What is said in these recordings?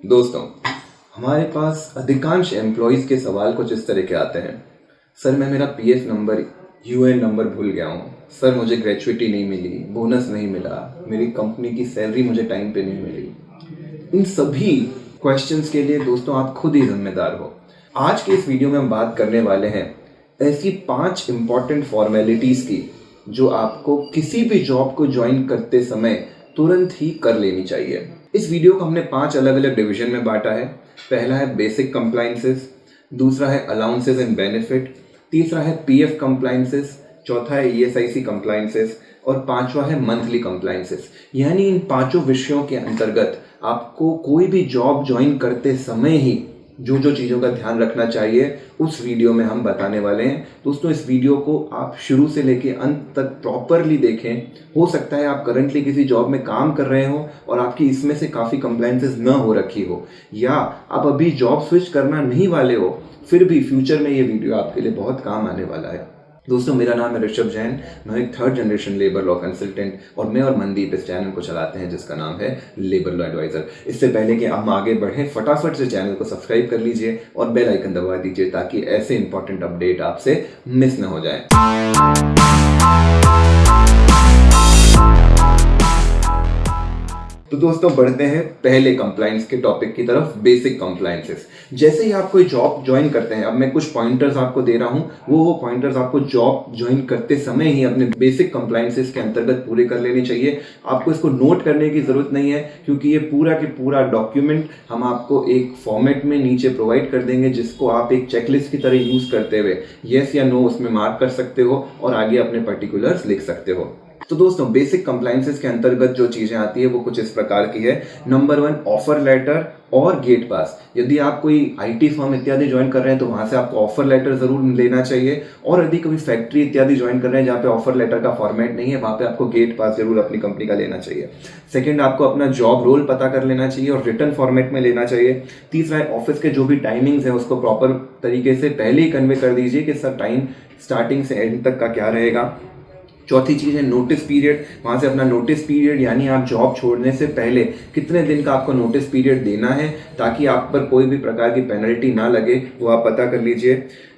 दोस्तों, हमारे पास अधिकांश एम्प्लॉयज़ के सवाल कुछ इस तरह के आते हैं। सर, मैं मेरा पीएफ नंबर, यूएएन नंबर भूल गया हूँ। सर, मुझे ग्रेच्युइटी नहीं मिली, बोनस नहीं मिला, मेरी कंपनी की सैलरी मुझे टाइम पे नहीं मिली। इन सभी क्वेश्चंस के लिए दोस्तों आप खुद ही जिम्मेदार हो। आज के इस वीडियो में हम बात करने वाले हैं ऐसी 5 इंपॉर्टेंट फॉर्मेलिटीज़ की जो आपको किसी भी जॉब को ज्वाइन करते समय तुरंत ही कर लेनी चाहिए। इस वीडियो को हमने 5 अलग अलग डिवीजन में बांटा है। पहला है बेसिक कंप्लाइंसेस, दूसरा है अलाउंसेस एंड बेनिफिट, तीसरा है पीएफ कंप्लाइंसेस, चौथा है ईएसआईसी कंप्लाइंसेस और पांचवा है मंथली कंप्लाइंसेस। यानी इन पांचों विषयों के अंतर्गत आपको कोई भी जॉब ज्वाइन करते समय ही जो जो चीज़ों का ध्यान रखना चाहिए उस वीडियो में हम बताने वाले हैं। दोस्तों, इस वीडियो को आप शुरू से लेके अंत तक प्रॉपरली देखें। हो सकता है आप करंटली किसी जॉब में काम कर रहे हो और आपकी इसमें से काफ़ी कंप्लाइंसेस न हो रखी हो, या आप अभी जॉब स्विच करना नहीं वाले हो, फिर भी फ्यूचर में ये वीडियो आपके लिए बहुत काम आने वाला है। दोस्तों, मेरा नाम है ऋषभ जैन, मैं एक 3rd generation labour law consultant और मैं और मनदीप इस चैनल को चलाते हैं जिसका नाम है लेबर लॉ एडवाइजर। इससे पहले कि हम आगे बढ़ें, फटाफट से चैनल को सब्सक्राइब कर लीजिए और बेल आइकन दबा दीजिए ताकि ऐसे इंपॉर्टेंट अपडेट आपसे मिस ना हो जाए। तो दोस्तों, बढ़ते हैं पहले कंप्लाइंस के टॉपिक की तरफ, बेसिक कंप्लाइंसेस। जैसे ही आप कोई जॉब ज्वाइन करते हैं, अब मैं कुछ पॉइंटर्स आपको दे रहा हूं, वो पॉइंटर्स आपको जॉब ज्वाइन करते समय ही अपने बेसिक कंप्लाइंसेस के अंतर्गत पूरे कर लेने चाहिए। आपको इसको नोट करने की जरूरत नहीं है क्योंकि ये पूरा के पूरा डॉक्यूमेंट हम आपको एक फॉर्मेट में नीचे प्रोवाइड कर देंगे जिसको आप एक चेकलिस्ट की तरह यूज करते हुए येस या नो उसमें मार्क कर सकते हो और आगे अपने पर्टिकुलर्स लिख सकते हो। तो दोस्तों, बेसिक कंप्लाइंसेस के अंतर्गत जो चीजें आती है वो कुछ इस प्रकार की है। नंबर 1, ऑफर लेटर और गेट पास। यदि आप कोई आईटी फर्म इत्यादि ज्वाइन कर रहे हैं तो वहां से आपको ऑफर लेटर जरूर लेना चाहिए, और यदि कोई फैक्ट्री इत्यादि ज्वाइन कर रहे हैं जहाँ पे ऑफर लेटर का फॉर्मेट नहीं है, वहां पे आपको गेट पास जरूर अपनी कंपनी का लेना चाहिए। सेकंड, आपको अपना जॉब रोल पता कर लेना चाहिए और रिटर्न फॉर्मेट में लेना चाहिए। तीसरा है, ऑफिस के जो भी टाइमिंग्स है उसको प्रॉपर तरीके से पहले ही कन्वे कर दीजिए कि सर टाइम स्टार्टिंग से एंड तक का क्या रहेगा। चौथी चीज़ है नोटिस पीरियड। वहाँ से अपना नोटिस पीरियड, यानी आप जॉब छोड़ने से पहले कितने दिन का आपको नोटिस पीरियड देना है ताकि आप पर कोई भी प्रकार की पेनल्टी ना लगे, वो आप पता कर लीजिए।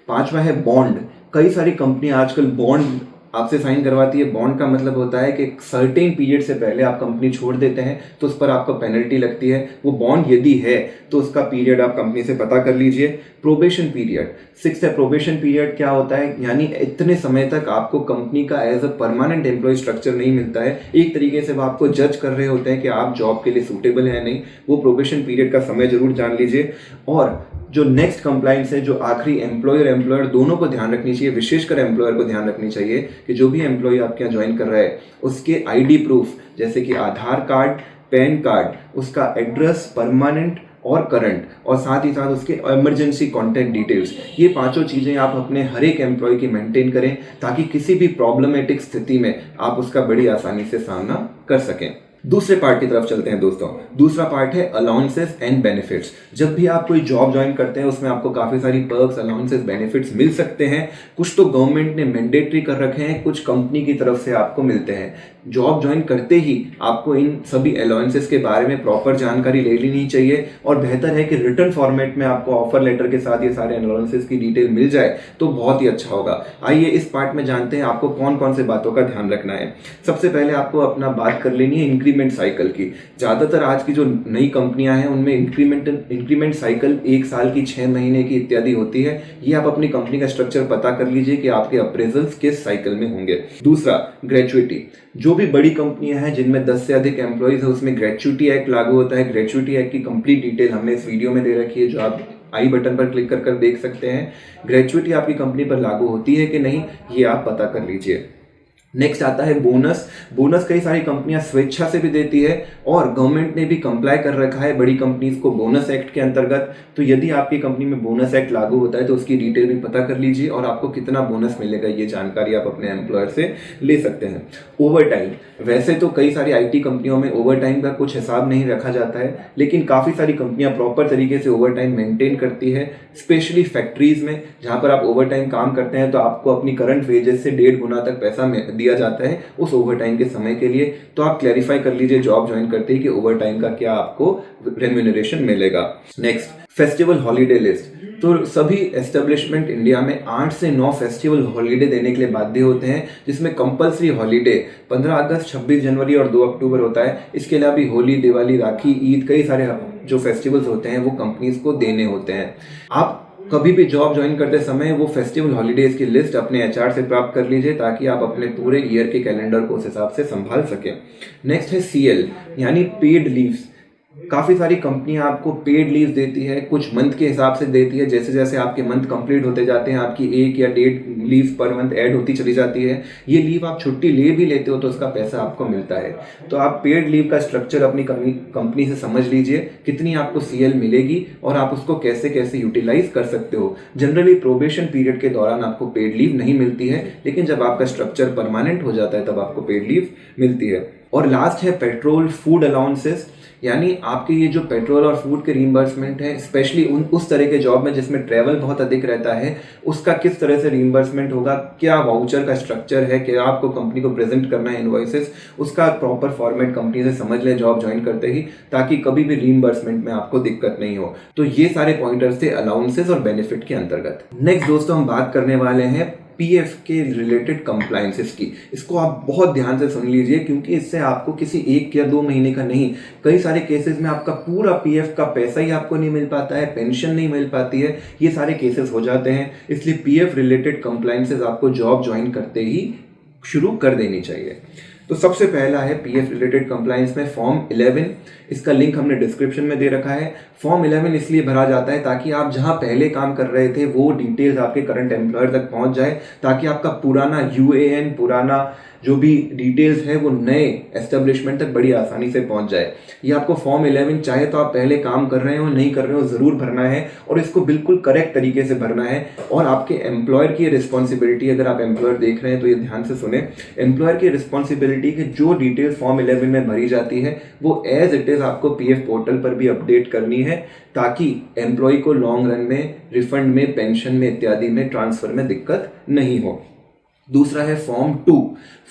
पांचवा है बॉन्ड। कई सारी कंपनी आजकल बॉन्ड आपसे साइन करवाती है। बॉन्ड का मतलब होता है कि एक सर्टेन पीरियड से पहले आप कंपनी छोड़ देते हैं तो उस पर आपको पेनल्टी लगती है। वो बॉन्ड यदि है तो उसका पीरियड आप कंपनी से पता कर लीजिए। Probation period. 6 है, प्रोबेशन पीरियड क्या होता है, यानी इतने समय तक आपको कंपनी का as a permanent employee structure नहीं मिलता है। एक तरीके से वो आपको जज कर रहे होते हैं कि आप जॉब के लिए सूटेबल है नहीं। वो प्रोबेशन पीरियड का समय जरूर जान लीजिए। और जो नेक्स्ट कंप्लाइंस है, जो आखिरी एम्प्लॉयर एम्प्लॉयर दोनों को ध्यान रखनी चाहिए, विशेषकर एम्प्लॉयर को ध्यान रखनी चाहिए कि जो भी एम्प्लॉय आपके यहाँ ज्वाइन कर रहा है उसके आईडी प्रूफ जैसे कि आधार कार्ड, पैन कार्ड, उसका एड्रेस परमानेंट और करंट, और साथ ही साथ उसके इमरजेंसी कॉन्टैक्ट डिटेल्स, ये पांचों चीज़ें आप अपने हर एक एम्प्लॉय की मेंटेन करें ताकि किसी भी प्रॉब्लमेटिक स्थिति में आप उसका बड़ी आसानी से सामना कर सकें। दूसरे पार्ट की तरफ चलते हैं दोस्तों। दूसरा पार्ट है अलाउंसेस एंड बेनिफिट्स। जब भी आप कोई जॉब ज्वाइन करते हैं उसमें आपको काफ़ी सारी पर्क्स, अलाउंसेस, बेनिफिट्स मिल सकते हैं। कुछ तो गवर्नमेंट ने मैंडेटरी कर रखे हैं, कुछ कंपनी की तरफ से आपको मिलते हैं। जॉब ज्वाइन करते ही आपको इन सभी अलाउंसेस के बारे में प्रॉपर जानकारी ले लेनी चाहिए और बेहतर है कि रिटर्न फॉर्मेट में आपको ऑफर लेटर के साथ ये सारे अलाउंसेस की डिटेल मिल जाए तो बहुत ही अच्छा होगा। आइए इस पार्ट में जानते हैं आपको कौन कौन से बातों का ध्यान रखना है। सबसे पहले आपको अपना बात कर लेनी है इंक्रीमेंट साइकिल की। ज्यादातर आज की जो नई कंपनियां हैं उनमें इंक्रीमेंट साइकिल 1 साल की, 6 महीने की इत्यादि होती है। ये आप अपनी कंपनी का स्ट्रक्चर पता कर लीजिए कि आपके अप्रेजल्स किस साइकिल में होंगे। दूसरा, ग्रेच्युइटी। जो भी बड़ी कंपनियां हैं जिनमें 10 से अधिक एम्प्लॉइज है उसमें ग्रेच्युइटी एक्ट लागू होता है। ग्रेच्युइटी एक्ट की कंप्लीट डिटेल हमने इस वीडियो में दे रखी है जो आप आई बटन पर क्लिक कर देख सकते हैं। ग्रेच्युइटी आपकी कंपनी पर लागू होती है कि नहीं, ये आप पता कर लीजिए। नेक्स्ट आता है बोनस। बोनस कई सारी कंपनियां स्वेच्छा से भी देती है और गवर्नमेंट ने भी कंप्लाई कर रखा है बड़ी कंपनीज को बोनस एक्ट के अंतर्गत। तो यदि आपकी कंपनी में बोनस एक्ट लागू होता है तो उसकी डिटेल भी पता कर लीजिए और आपको कितना बोनस मिलेगा ये जानकारी आप अपने एम्प्लॉयर से ले सकते हैं। Over time. वैसे तो कई सारी आईटी कंपनियों में ओवर टाइम का कुछ हिसाब नहीं रखा जाता है, लेकिन काफ़ी सारी कंपनियां प्रॉपर तरीके से ओवर टाइम मेंटेन करती है, स्पेशली फैक्ट्रीज में जहां पर आप ओवर टाइम काम करते हैं तो आपको अपनी करंट वेजेस से 1.5 गुना तक पैसा दिया जाता है उस ओवर टाइम के समय के लिए। तो आप क्लैरिफाई कर लीजिए जॉब ज्वाइन करते ही कि ओवर टाइम का क्या आपको रेम्यूनरेशन मिलेगा। Next, festival holiday list. तो सभी एस्टेब्लिशमेंट इंडिया में 8 से 9 फेस्टिवल हॉलीडे देने के लिए बाध्य होते हैं, जिसमें कंपलसरी हॉलीडे 15 अगस्त, 26 जनवरी और 2 अक्टूबर होता है। इसके अलावा भी होली, दिवाली, राखी, ईद, कई सारे जो फेस्टिवल्स होते हैं वो कंपनीज को देने होते हैं। आप कभी भी जॉब ज्वाइन करते समय वो फेस्टिवल हॉलीडेज की लिस्ट अपने एचआर से प्राप्त कर लीजिए, ताकि आप अपने पूरे ईयर के कैलेंडर को उस हिसाब से संभाल सकें। नेक्स्ट है सीएल यानी पेड लीव्स। काफ़ी सारी कंपनियां आपको पेड लीव देती है, कुछ मंथ के हिसाब से देती है। जैसे जैसे आपके मंथ कंप्लीट होते जाते हैं आपकी 1 या 1.5 लीव पर मंथ ऐड होती चली जाती है। ये लीव आप छुट्टी ले भी लेते हो तो उसका पैसा आपको मिलता है। तो आप पेड लीव का स्ट्रक्चर अपनी कंपनी से समझ लीजिए, कितनी आपको सीएल मिलेगी और आप उसको कैसे कैसे यूटिलाइज कर सकते हो। जनरली प्रोबेशन पीरियड के दौरान आपको पेड लीव नहीं मिलती है, लेकिन जब आपका स्ट्रक्चर परमानेंट हो जाता है तब आपको पेड लीव मिलती है। और लास्ट है पेट्रोल, फूड अलाउंसेस, यानी आपके ये जो पेट्रोल और फूड के रीइंबर्समेंट है, स्पेशली उस तरह के जॉब में जिसमें ट्रैवल बहुत अधिक रहता है, उसका किस तरह से रीइंबर्समेंट होगा, क्या वाउचर का स्ट्रक्चर है, क्या आपको कंपनी को प्रेजेंट करना है इनवॉइसेस, उसका प्रॉपर फॉर्मेट कंपनी से समझ लें जॉब ज्वाइन करते ही, ताकि कभी भी रीइंबर्समेंट में आपको दिक्कत नहीं हो। तो ये सारे पॉइंटर्स थे अलाउंसेस और बेनिफिट के अंतर्गत। नेक्स्ट दोस्तों हम बात करने वाले हैं पीएफ के रिलेटेड कंप्लायंसेस की। इसको आप बहुत ध्यान से सुन लीजिए, क्योंकि इससे आपको किसी 1 या 2 महीने का नहीं, कई सारे केसेस में आपका पूरा पीएफ का पैसा ही आपको नहीं मिल पाता है, पेंशन नहीं मिल पाती है, ये सारे केसेस हो जाते हैं। इसलिए पीएफ रिलेटेड कंप्लायंसेस आपको जॉब ज्वाइन करते ही शुरू कर देनी चाहिए। तो सबसे पहला है पीएफ रिलेटेड कंप्लायंस में फॉर्म 11। इसका लिंक हमने डिस्क्रिप्शन में दे रखा है। फॉर्म 11 इसलिए भरा जाता है ताकि आप जहां पहले काम कर रहे थे वो डिटेल्स आपके करंट एम्प्लॉयर तक पहुंच जाए, ताकि आपका पुराना यूएएन, पुराना जो भी डिटेल्स है वो नए एस्टेब्लिशमेंट तक बड़ी आसानी से पहुंच जाए। ये आपको फॉर्म 11 चाहे तो आप पहले काम कर रहे हो नहीं कर रहे हो ज़रूर भरना है, और इसको बिल्कुल करेक्ट तरीके से भरना है। और आपके एम्प्लॉयर की रिस्पॉन्सिबिलिटी, अगर आप एम्प्लॉयर देख रहे हैं तो ये ध्यान से सुने, एम्प्लॉयर की रिस्पॉन्सिबिलिटी की जो डिटेल्स फॉर्म 11 में भरी जाती है वो एज इट इज़ आपको पीएफ पोर्टल पर भी अपडेट करनी है, ताकि एम्प्लॉय को लॉन्ग रन में रिफंड में, पेंशन में इत्यादि में, ट्रांसफर में दिक्कत नहीं हो। दूसरा है फॉर्म 2।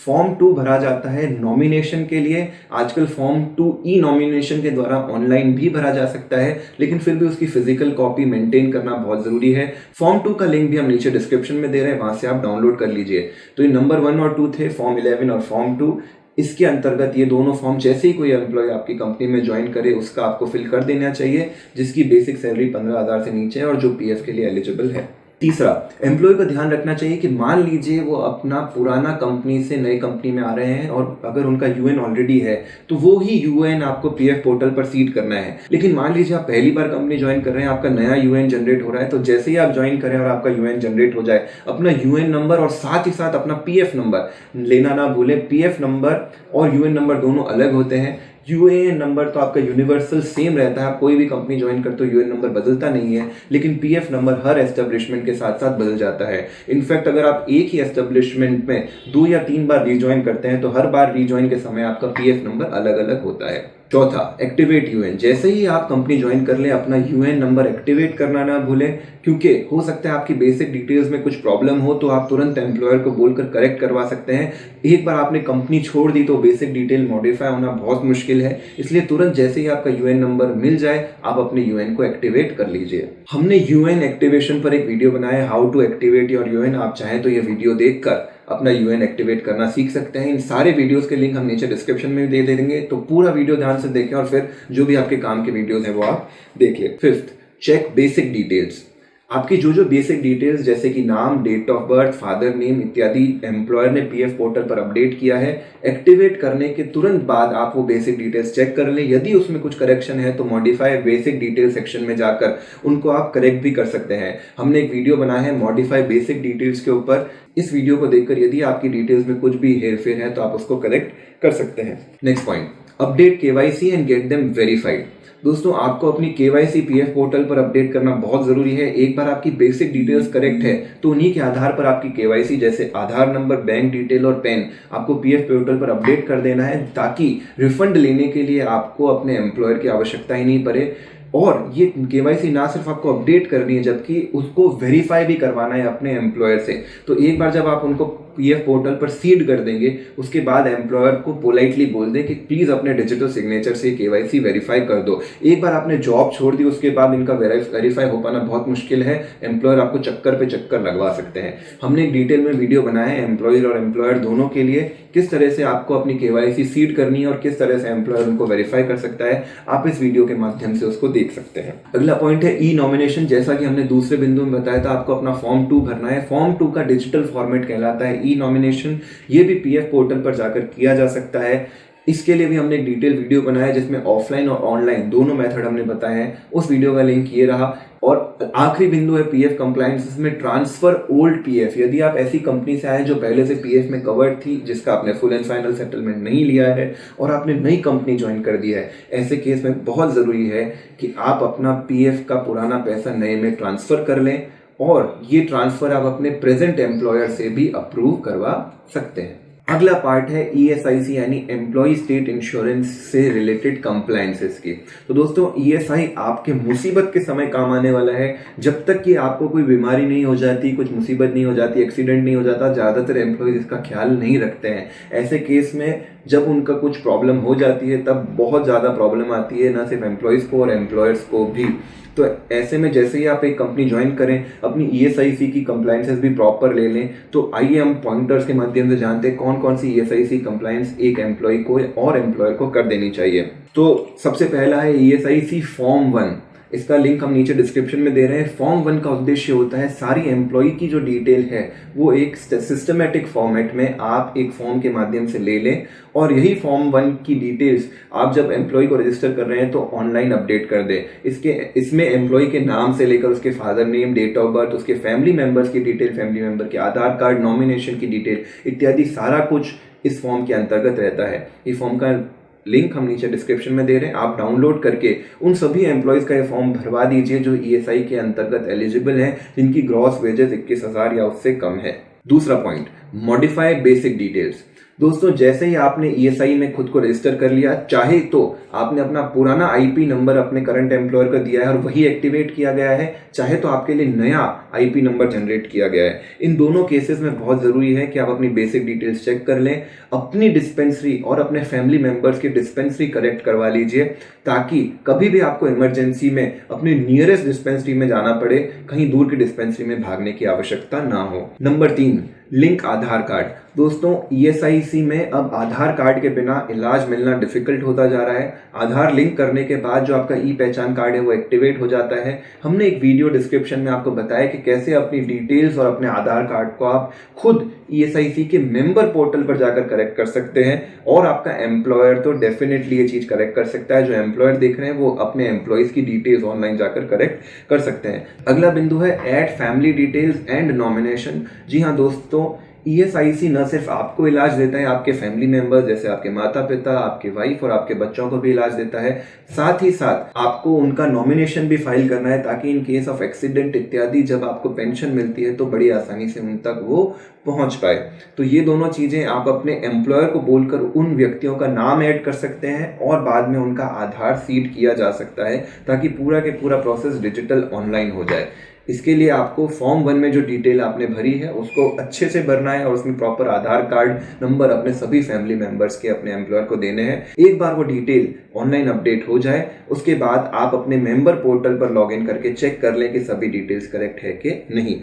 फॉर्म 2 भरा जाता है नॉमिनेशन के लिए। आजकल फॉर्म 2 ई नॉमिनेशन के द्वारा ऑनलाइन भी भरा जा सकता है, लेकिन फिर भी उसकी फिजिकल कॉपी मेंटेन करना बहुत जरूरी है। फॉर्म 2 का लिंक भी हम नीचे डिस्क्रिप्शन में दे रहे हैं, वहां से आप डाउनलोड कर लीजिए। तो ये नंबर 1 और 2 थे, फॉर्म 11 और फॉर्म 2। इसके अंतर्गत ये दोनों फॉर्म जैसे ही कोई एम्प्लॉय आपकी कंपनी में ज्वाइन करे उसका आपको फिल कर देना चाहिए, जिसकी बेसिक सैलरी 15,000 से नीचे है और जो पीएफ के लिए एलिजिबल है। तीसरा, एम्प्लॉय को ध्यान रखना चाहिए कि मान लीजिए वो अपना पुराना कंपनी से नई कंपनी में आ रहे हैं और अगर उनका यूएन ऑलरेडी है तो वो ही यूएन आपको पीएफ पोर्टल पर सीड करना है। लेकिन मान लीजिए आप पहली बार कंपनी ज्वाइन कर रहे हैं, आपका नया यूएन जनरेट हो रहा है, तो जैसे ही आप ज्वाइन करें और आपका यूएन जनरेट हो जाए, अपना यूएन नंबर और साथ ही साथ अपना पीएफ नंबर लेना ना भूलें। पीएफ नंबर और यूएन नंबर दोनों अलग होते हैं। यूएएन नंबर तो आपका यूनिवर्सल सेम रहता है, आप कोई भी कंपनी ज्वाइन करते हो यूएएन नंबर बदलता नहीं है, लेकिन पीएफ नंबर हर एस्टेब्लिशमेंट के साथ साथ बदल जाता है। इनफैक्ट अगर आप एक ही एस्टेब्लिशमेंट में 2 या 3 बार रीज्वाइन करते हैं तो हर बार रीज्वाइन के समय आपका पीएफ नंबर अलग अलग होता है। चौथा, एक्टिवेट यूएन। जैसे ही आप कंपनी ज्वाइन कर लें अपना यूएन नंबर एक्टिवेट करना ना भूलें, क्योंकि हो सकता है आपकी बेसिक डिटेल्स में कुछ प्रॉब्लम हो तो आप तुरंत एम्प्लॉयर को बोलकर करेक्ट करवा सकते हैं। एक बार आपने कंपनी छोड़ दी तो बेसिक डिटेल मॉडिफाई होना बहुत मुश्किल है, इसलिए तुरंत जैसे ही आपका यूएन नंबर मिल जाए आप अपने यूएन को एक्टिवेट कर लीजिए। हमने यूएन एक्टिवेशन पर एक वीडियो बनाया, how to activate your UAN. आप चाहें तो ये वीडियो देखकर अपना यूएन एक्टिवेट करना सीख सकते हैं। इन सारे वीडियोस के लिंक हम नीचे डिस्क्रिप्शन में दे देंगे, तो पूरा वीडियो ध्यान से देखें और फिर जो भी आपके काम के वीडियोस हैं वो आप देख लें। Fifth, check basic details. आपकी जो बेसिक डिटेल्स जैसे कि नाम, date of birth, father name इत्यादि एम्प्लॉयर ने पीएफ पोर्टल पर अपडेट किया है, एक्टिवेट करने के तुरंत बाद आप वो बेसिक डिटेल्स चेक कर लें। यदि उसमें कुछ करेक्शन है तो मॉडिफाई बेसिक डिटेल सेक्शन में जाकर उनको आप करेक्ट भी कर सकते हैं। हमने एक वीडियो बनाया है मॉडिफाई बेसिक डिटेल्स के ऊपर, इस वीडियो को देखकर यदि आपकी डिटेल्स में कुछ भी हेरफेर है तो आप उसको करेक्ट कर सकते हैं। Next point, update KYC and get them verified. दोस्तों आपको अपनी केवाईसी पीएफ पोर्टल पर अपडेट करना बहुत जरूरी है। एक बार आपकी बेसिक डिटेल्स करेक्ट है तो उन्हीं के आधार पर आपकी केवाईसी जैसे आधार नंबर, बैंक डिटेल और पैन आपको पीएफ पोर्टल पर अपडेट कर देना है, ताकि रिफंड लेने के लिए आपको अपने एम्प्लॉयर की आवश्यकता ही नहीं पड़े। और ये केवाईसी ना सिर्फ आपको अपडेट करनी है जबकि उसको वेरीफाई भी करवाना है अपने एम्प्लॉयर से। तो एक बार जब आप उनको पीएफ पोर्टल पर सीड कर देंगे, उसके बाद एम्प्लॉयर को पोलाइटली बोल दें कि प्लीज़ अपने डिजिटल सिग्नेचर से केवाईसी वेरीफाई कर दो। एक बार आपने जॉब छोड़ दी, उसके बाद इनका वेरीफाई हो पाना बहुत मुश्किल है। एम्प्लॉयर आपको चक्कर पे चक्कर लगवा सकते हैं। हमने एक डिटेल में वीडियो बनाया है एम्प्लॉयर और एम्प्लॉयर दोनों के लिए, किस तरह से आपको अपनी केवाईसी सीड करनी है और किस तरह से एम्प्लॉयर उनको वेरीफाई कर सकता है। आप इस वीडियो के माध्यम से उसको देख सकते हैं। अगला पॉइंट है ई नॉमिनेशन। जैसा कि हमने दूसरे बिंदु में बताया था, आपको अपना फॉर्म 2 भरना है। फॉर्म 2 का डिजिटल फॉर्मेट कहलाता है ई नॉमिनेशन। ये भी पीएफ पोर्टल पर जाकर किया जा सकता है। इसके लिए भी हमने एक डिटेल वीडियो बनाया है जिसमें ऑफलाइन और ऑनलाइन दोनों मेथड हमने बताए हैं। उस वीडियो का लिंक ये रहा। और आखिरी बिंदु है पीएफ कंप्लायंस, इसमें ट्रांसफर ओल्ड पीएफ। यदि आप ऐसी कंपनी से आए जो पहले से पीएफ में कवर्ड थी, जिसका आपने फुल एंड फाइनल सेटलमेंट नहीं लिया है और आपने नई कंपनी ज्वाइन कर दिया है, ऐसे केस में बहुत ज़रूरी है कि आप अपना पीएफ का पुराना पैसा नए में ट्रांसफ़र कर लें और ये ट्रांसफ़र आप अपने प्रेजेंट एम्प्लॉयर से भी अप्रूव करवा सकते हैं। अगला पार्ट है ईएसआईसी यानी एम्प्लॉय स्टेट इंश्योरेंस से रिलेटेड कंप्लायंसेस की। तो दोस्तों, ईएसआई आपके मुसीबत के समय काम आने वाला है। जब तक कि आपको कोई बीमारी नहीं हो जाती, कुछ मुसीबत नहीं हो जाती, एक्सीडेंट नहीं हो जाता, ज़्यादातर एम्प्लॉयज इसका ख्याल नहीं रखते हैं। ऐसे केस में जब उनका कुछ प्रॉब्लम हो जाती है तब बहुत ज़्यादा प्रॉब्लम आती है, ना सिर्फ एम्प्लॉयज़ को और एम्प्लॉयर्स को भी। तो ऐसे में जैसे ही आप एक कंपनी ज्वाइन करें, अपनी ईएसआईसी की कंप्लायंसेस भी प्रॉपर ले लें। तो आइए हम पॉइंटर्स के माध्यम से जानते हैं कौन कौन सी ईएसआईसी कंप्लायंस एक एम्प्लॉय को और एम्प्लॉयर को कर देनी चाहिए। तो सबसे पहला है ईएसआईसी फॉर्म 1। इसका लिंक हम नीचे डिस्क्रिप्शन में दे रहे हैं। फॉर्म 1 का उद्देश्य होता है सारी एम्प्लॉय की जो डिटेल है वो एक सिस्टमेटिक फॉर्मेट में आप एक फॉर्म के माध्यम से ले लें और यही फॉर्म 1 की डिटेल्स आप जब एम्प्लॉय को रजिस्टर कर रहे हैं तो ऑनलाइन अपडेट कर दें। इसमें एम्प्लॉय के नाम से लेकर उसके father name, date of birth, उसके फैमिली मेंबर्स की डिटेल, फैमिली मेंबर के आधार कार्ड, नॉमिनेशन की डिटेल इत्यादि सारा कुछ इस फॉर्म के अंतर्गत रहता है। ये फॉर्म का लिंक हम नीचे डिस्क्रिप्शन में दे रहे हैं। आप डाउनलोड करके उन सभी एम्प्लॉयज़ का ये फॉर्म भरवा दीजिए जो ईएसआई के अंतर्गत एलिजिबल हैं, जिनकी ग्रॉस वेजेस 21,000 या उससे कम है। दूसरा पॉइंट, मॉडिफाई बेसिक डिटेल्स। दोस्तों, जैसे ही आपने ईएसआई में खुद को रजिस्टर कर लिया, चाहे तो आपने अपना पुराना आईपी नंबर अपने करंट एम्प्लॉयर का दिया है और वही एक्टिवेट किया गया है, चाहे तो आपके लिए नया आईपी नंबर जनरेट किया गया है। इन दोनों केसेस में बहुत ज़रूरी है कि आप अपनी बेसिक डिटेल्स चेक कर लें, अपनी डिस्पेंसरी और अपने फैमिली मेंबर्स की डिस्पेंसरी करेक्ट करवा लीजिए, ताकि कभी भी आपको इमरजेंसी में अपने नियरेस्ट डिस्पेंसरी में जाना पड़े, कहीं दूर की डिस्पेंसरी में भागने की आवश्यकता ना हो। नंबर 3, लिंक आधार कार्ड। दोस्तों, ईएसआईसी में अब आधार कार्ड के बिना इलाज मिलना डिफिकल्ट होता जा रहा है। आधार लिंक करने के बाद जो आपका ई पहचान कार्ड है वो एक्टिवेट हो जाता है। हमने एक वीडियो डिस्क्रिप्शन में आपको बताया कि कैसे अपनी डिटेल्स और अपने आधार कार्ड को आप खुद ईएसआईसी के मेंबर पोर्टल पर जाकर करेक्ट कर सकते हैं और आपका एम्प्लॉयर तो डेफिनेटली ये चीज़ करेक्ट कर सकता है। जो एम्प्लॉयर देख रहे हैं वो अपने एम्प्लॉयज़ की डिटेल्स ऑनलाइन जाकर करेक्ट कर सकते हैं। अगला बिंदु है add family details and nomination. जी हाँ दोस्तों, ईएसआईसी न सिर्फ आपको इलाज देता है, आपके फैमिली मेंबर्स जैसे आपके माता पिता, आपके वाइफ और आपके बच्चों को भी इलाज देता है। साथ ही साथ आपको उनका नॉमिनेशन भी फाइल करना है, ताकि इन केस ऑफ एक्सीडेंट इत्यादि जब आपको पेंशन मिलती है तो बड़ी आसानी से उन तक वो पहुंच पाए। तो ये दोनों चीज़ें आप अपने एम्प्लॉयर को बोलकर उन व्यक्तियों का नाम ऐड कर सकते हैं और बाद में उनका आधार सीड किया जा सकता है, ताकि पूरा के पूरा प्रोसेस डिजिटल ऑनलाइन हो जाए। इसके लिए आपको फॉर्म 1 में जो डिटेल आपने भरी है उसको अच्छे से भरना है और उसमें प्रॉपर आधार कार्ड नंबर अपने सभी फैमिली मेंबर्स के अपने एम्प्लॉयर को देने हैं। एक बार वो डिटेल ऑनलाइन अपडेट हो जाए, उसके बाद आप अपने मेंबर पोर्टल पर लॉगिन करके चेक कर लें कि सभी डिटेल्स करेक्ट है कि नहीं।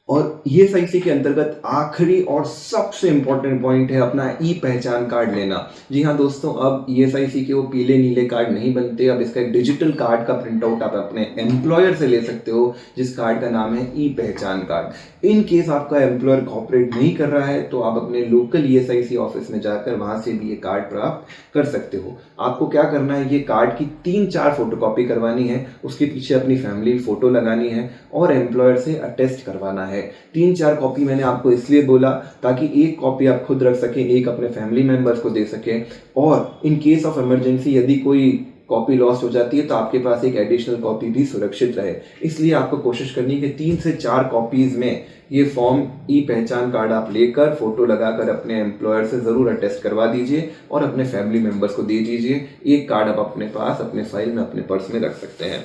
और ईएसआईसी के अंतर्गत आखिरी और सबसे इंपॉर्टेंट पॉइंट है अपना ई पहचान कार्ड लेना। जी हाँ दोस्तों, अब ईएसआईसी के वो पीले नीले कार्ड नहीं बनते। अब इसका एक डिजिटल कार्ड का प्रिंट आउट आप अपने एम्प्लॉयर से ले सकते हो, जिस कार्ड का नाम है ई पहचान कार्ड। इन केस आपका एम्प्लॉयर कॉपरेट नहीं कर रहा है तो आप अपने लोकल ईएसआईसी ऑफिस में जाकर वहां से भी ये कार्ड प्राप्त कर सकते हो। आपको क्या करना है, ये कार्ड की 3-4 फोटोकॉपी करवानी है, उसके पीछे अपनी फैमिली फोटो लगानी है और एम्प्लॉयर से अटेस्ट करवाना है। 3-4 कॉपी मैंने आपको इसलिए बोला ताकि एक कॉपी आप खुद रख सकें, एक अपने फैमिली मेंबर्स को दे सकें, और इन केस ऑफ इमरजेंसी यदि कोई कॉपी लॉस्ट हो जाती है तो आपके पास एक एडिशनल कॉपी भी सुरक्षित रहे। इसलिए आपको कोशिश करनी है कि 3 से 4 कॉपीज़ में ये फॉर्म ई पहचान कार्ड आप लेकर फोटो लगाकर अपने एम्प्लॉयर से ज़रूर अटेस्ट करवा दीजिए और अपने फैमिली मेम्बर्स को दे दीजिए। एक कार्ड आप अपने पास अपने फाइल में अपने पर्स में रख सकते हैं।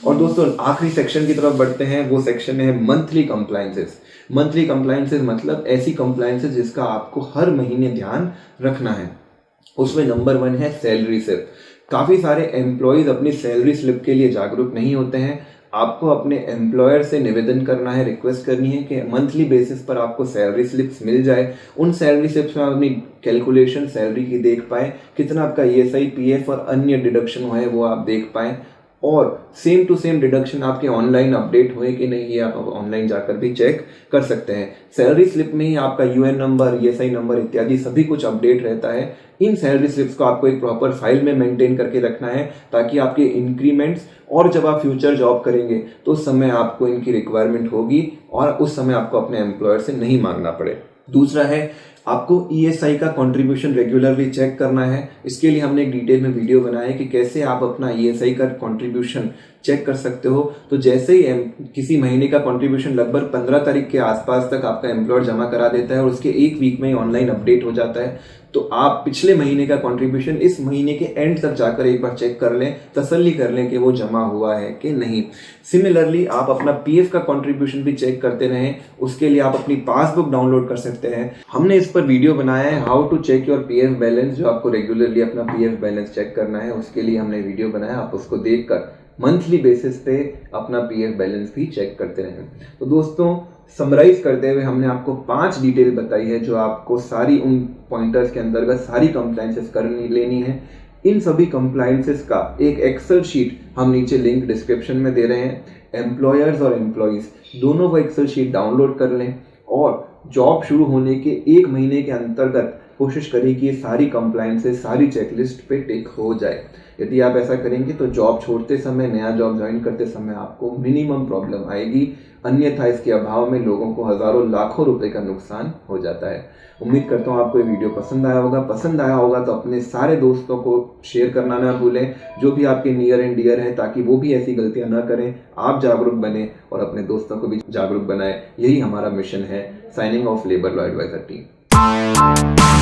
और दोस्तों आखिरी सेक्शन की तरफ बढ़ते हैं, वो सेक्शन है मंथली कंप्लायंसेस। मंथली कंप्लायंसेस मतलब ऐसी कंप्लायंसेस जिसका आपको हर महीने ध्यान रखना है। उसमें नंबर 1 है सैलरी स्लिप। काफ़ी सारे एम्प्लॉयज़ अपनी सैलरी स्लिप के लिए जागरूक नहीं होते हैं। आपको अपने एम्प्लॉयर से निवेदन करना है, रिक्वेस्ट करनी है कि मंथली बेसिस पर आपको सैलरी स्लिप्स मिल जाए। उन सैलरी स्लिप्स में आप अपनी कैलकुलेशन सैलरी की देख पाएँ, कितना आपका ESI, PF और अन्य डिडक्शन हुए वो आप देख पाएँ, और सेम टू सेम डिडक्शन आपके ऑनलाइन अपडेट हुए कि नहीं ये आप ऑनलाइन जाकर भी चेक कर सकते हैं। सैलरी स्लिप में ही आपका UN नंबर, ESI नंबर इत्यादि सभी कुछ अपडेट रहता है। इन सैलरी स्लिप्स को आपको एक प्रॉपर फाइल में मेंटेन करके रखना है ताकि आपके इंक्रीमेंट्स और जब आप फ्यूचर जॉब करेंगे तो उस समय आपको इनकी रिक्वायरमेंट होगी और उस समय आपको अपने एम्प्लॉयर से नहीं मांगना पड़े। दूसरा है आपको ESI का कंट्रीब्यूशन रेगुलरली चेक करना है। इसके लिए हमने एक डिटेल में वीडियो बनाया है कि कैसे आप अपना ESI का कंट्रीब्यूशन चेक कर सकते हो। तो जैसे ही किसी महीने का कंट्रीब्यूशन लगभग 15 तारीख के आसपास तक आपका एम्प्लॉयर जमा करा देता है और उसके 1 वीक में ही ऑनलाइन अपडेट हो जाता है, तो आप पिछले महीने का कंट्रीब्यूशन इस महीने के एंड तक जाकर एक बार चेक कर लें, तसल्ली कर लें कि वो जमा हुआ है कि नहीं। सिमिलरली आप अपना PF का कंट्रीब्यूशन भी चेक करते रहें। उसके लिए आप अपनी पासबुक डाउनलोड कर सकते हैं। हमने इस पर वीडियो बनाया है, how to check your PF balance, जो आपको रेगुलरली अपना PF बैलेंस चेक करना है उसके लिए हमने वीडियो बनाया। आप उसको देखकर मंथली बेसिस पे अपना PF बैलेंस भी चेक करते रहें। तो दोस्तों समराइज करते हुए हमने आपको 5 डिटेल बताई है जो आपको सारी उन पॉइंटर्स के अंतर्गत सारी कंप्लायंसेस कर लेनी है। इन सभी कंप्लायंसेस का एक एक्सेल शीट हम नीचे लिंक डिस्क्रिप्शन में दे रहे हैं। एम्प्लॉयर्स और एम्प्लॉयज़ दोनों वो एक्सेल शीट डाउनलोड कर लें और जॉब शुरू होने के 1 महीने के अंतर्गत कोशिश करें कि ये सारी कंप्लायंसेस सारी चेकलिस्ट पे टिक हो जाए। यदि आप ऐसा करेंगे तो जॉब छोड़ते समय, नया जॉब ज्वाइन करते समय आपको मिनिमम प्रॉब्लम आएगी, अन्यथा इसके अभाव में लोगों को हज़ारों लाखों रुपए का नुकसान हो जाता है। उम्मीद करता हूँ आपको ये वीडियो पसंद आया होगा। पसंद आया होगा तो अपने सारे दोस्तों को शेयर करना ना भूलें, जो भी आपके नियर एंड डियर है, ताकि वो भी ऐसी गलतियां ना करें, आप जागरूक बने और अपने दोस्तों को भी जागरूक बनाएं। यही हमारा मिशन है। Signing off, labour law adviser team.